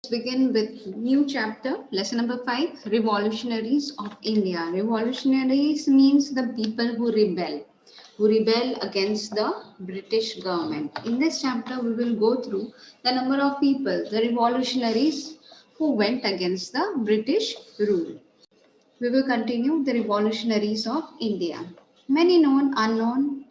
Begin with new chapter, lesson number 5, Revolutionaries of India. Revolutionaries means the people who rebel against the British government. In this chapter, we will go through the number of people, the revolutionaries who went against the British rule. We will continue the revolutionaries of India. Many known, unknown,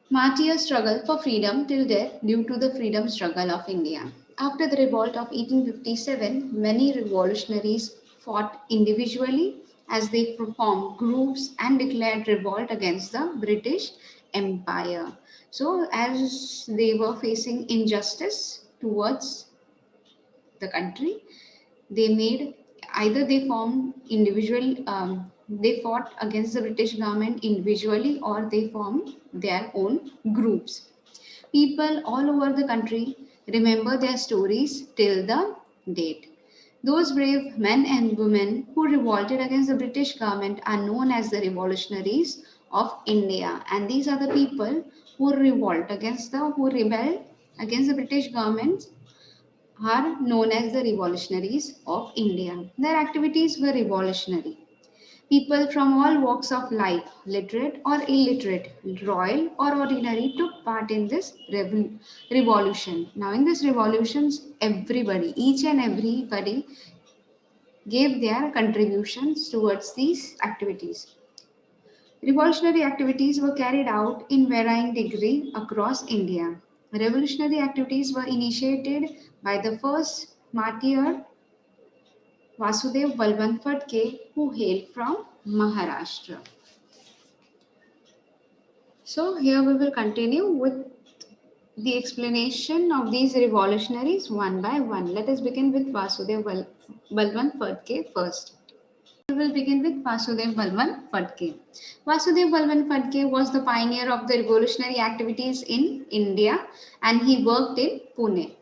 martyrs struggled for freedom till death due to the freedom struggle of India. After the revolt of 1857, many revolutionaries fought individually as they formed groups and declared revolt against the British Empire. So, as they were facing injustice towards the country, they made either they formed individual they fought against the British government individually or they formed their own groups. People all over the country remember their stories till the date. Those brave men and women who revolted against the British government are known as the revolutionaries of India, and these are the people who rebel against the British government are known as the revolutionaries of India. Their activities were revolutionary. People from all walks of life, literate or illiterate, royal or ordinary, took part in this revolution. Now, in this revolutions, everybody, each and everybody, gave their contributions towards these activities. Revolutionary activities were carried out in varying degree across India. Revolutionary activities were initiated by the first martyr Vasudev Balwant Phadke, who hailed from Maharashtra. So here we will continue with the explanation of these revolutionaries one by one. Let us begin with Balwant Phadke first. We will begin with Vasudev Balwant Phadke. Vasudev Balwant Phadke was the pioneer of the revolutionary activities in India, and he worked in Pune.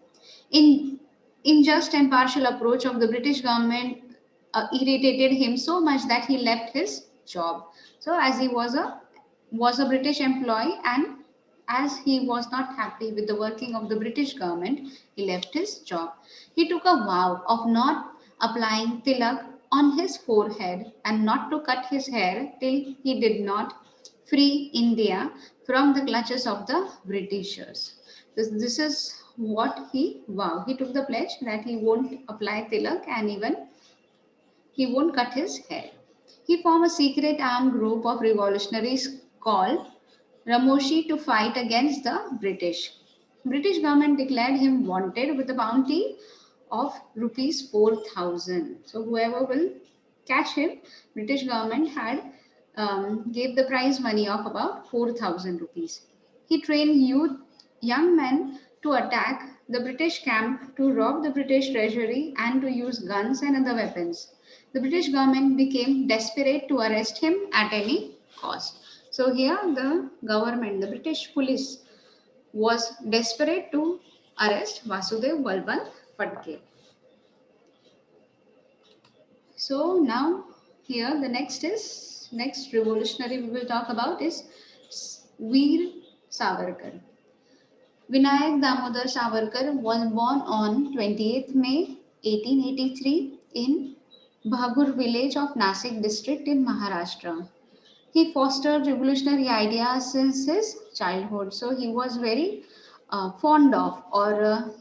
In unjust and partial approach of the British government irritated him so much that he left his job. So as he was a British employee, and as he was not happy with the working of the British government, he left his job. He took a vow of not applying tilak on his forehead and not to cut his hair till he did not free India from the clutches of the Britishers. This is what he vowed. He took the pledge that he won't apply tilak and even he won't cut his hair. He formed a secret armed group of revolutionaries called Ramoshi to fight against the British. British government declared him wanted with a bounty of rupees 4,000. So whoever will catch him, British government had gave the prize money of about 4,000 rupees. He trained young men to attack the British camp, to rob the British treasury, and to use guns and other weapons. The British government became desperate to arrest him at any cost. So here the government, the British police, was desperate to arrest Vasudev Balwant Phadke. So now here the next revolutionary we will talk about is Veer Savarkar. Vinayak Damodar Savarkar was born on 28th May 1883 in Bhagur village of Nasik district in Maharashtra. He fostered revolutionary ideas since his childhood. So he was very fond of, or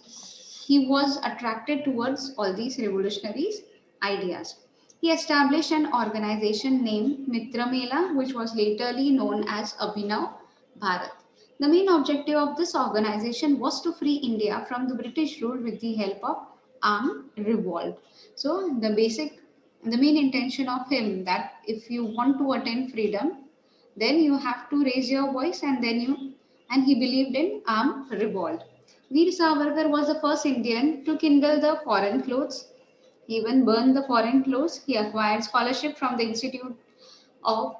he was attracted towards all these revolutionaries ideas. He established an organization named Mitra Mela, which was laterly known as Abhinav Bharat. The main objective of this organization was to free India from the British rule with the help of armed revolt. So the main intention of him that if you want to attain freedom, then you have to raise your voice, and he believed in armed revolt. Veer Savarkar was the first Indian to kindle the foreign clothes. He even burned the foreign clothes. He acquired scholarship from the Institute of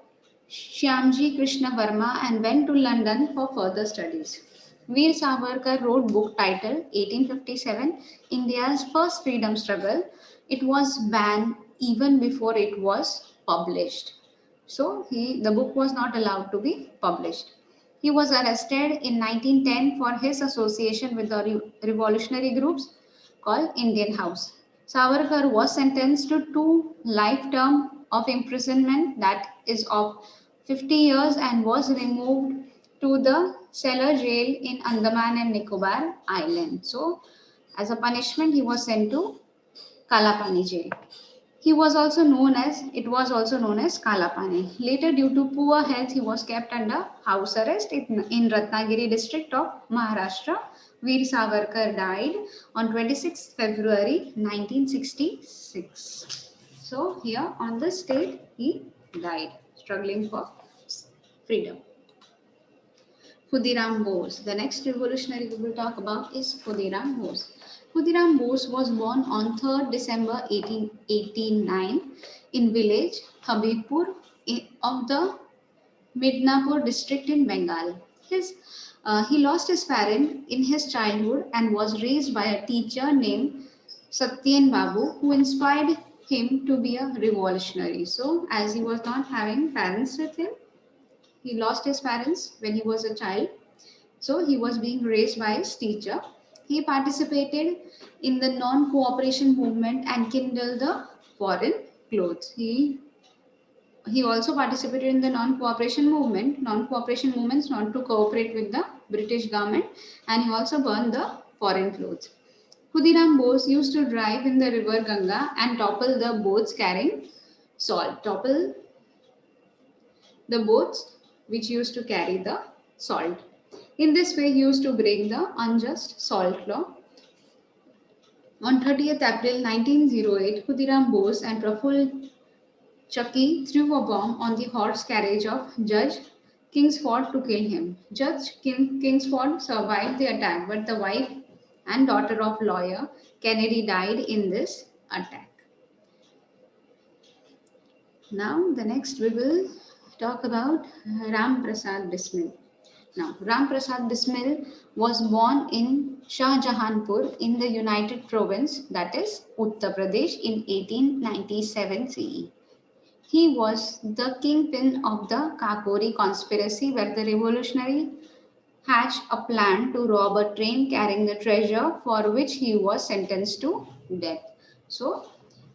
Shyamji Krishna Verma and went to London for further studies. Veer Savarkar wrote book titled 1857, India's First Freedom Struggle. It was banned even before it was published. So the book was not allowed to be published. He was arrested in 1910 for his association with the revolutionary groups. called Indian House. Savarkar was sentenced to 2 life term of imprisonment, that is of 50 years, and was removed to the cellar jail in Andaman and Nicobar Island. So, as a punishment, he was sent to Kalapani jail. It was also known as Kalapani. Later, due to poor health, he was kept under house arrest in Ratnagiri district of Maharashtra. Veer Savarkar died on 26th February 1966. So here on this date, he died, struggling for freedom. Khudiram Bose. The next revolutionary we will talk about is Khudiram Bose. Khudiram Bose was born on 3rd December 1889 in village Habibpur of the Midnapur district in Bengal. He lost his parent in his childhood and was raised by a teacher named Satyen Babu, who inspired him to be a revolutionary. So, as he was not having parents with him, he lost his parents when he was a child, so he was being raised by his teacher. He participated in the non-cooperation movement and kindled the foreign clothes. He also participated in the non-cooperation movement. Non-cooperation movements not to cooperate with the British government, and he also burned the foreign clothes. Khudiram Bose used to drive in the river Ganga and topple the boats carrying salt. Topple the boats which used to carry the salt. In this way, he used to break the unjust salt law. On 30th April 1908, Khudiram Bose and Praful Chucky threw a bomb on the horse carriage of Judge Kingsford to kill him. Kingsford survived the attack, but the wife and daughter of lawyer Kennedy died in this attack. Now, the next we will talk about Ram Prasad Bismil. Now, Ram Prasad Bismil was born in Shahjahanpur in the United Province, that is Uttar Pradesh, in 1897 CE. He was the kingpin of the Kakori conspiracy, where the revolutionary hatched a plan to rob a train carrying the treasure, for which he was sentenced to death. So,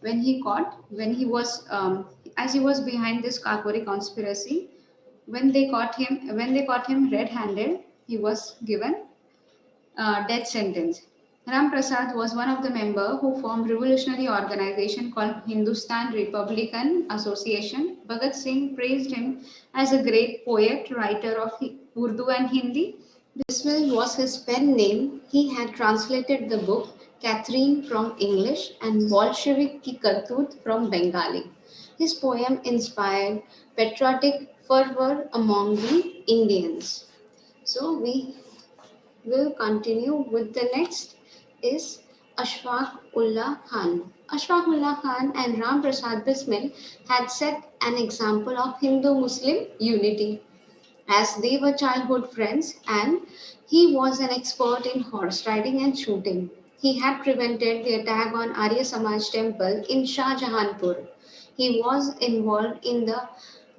when he was, as he was behind this Kakori conspiracy, when they caught him red-handed, he was given death sentence. Ram Prasad was one of the members who formed revolutionary organization called Hindustan Republican Association. Bhagat Singh praised him as a great poet, writer of Urdu and Hindi. Bismil was his pen name. He had translated the book Catherine from English and Bolshevik Ki Kartut from Bengali. His poem inspired patriotic fervor among the Indians. So we will continue with the next is Ashfaq Ullah Khan. Ashfaq Ullah Khan and Ram Prasad Bismil had set an example of Hindu-Muslim unity, as they were childhood friends, and he was an expert in horse riding and shooting. He had prevented the attack on Arya Samaj temple in Shahjahanpur. He was involved in the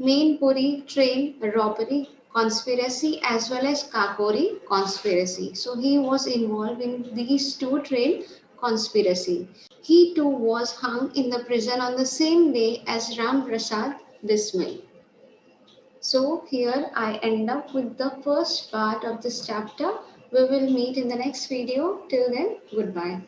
Mainpuri train robbery conspiracy as well as Kakori conspiracy. So he was involved in these two train conspiracy. He too was hung in the prison on the same day as Ram Prasad Bismil. So here I end up with the first part of this chapter. We will meet in the next video. Till then, goodbye.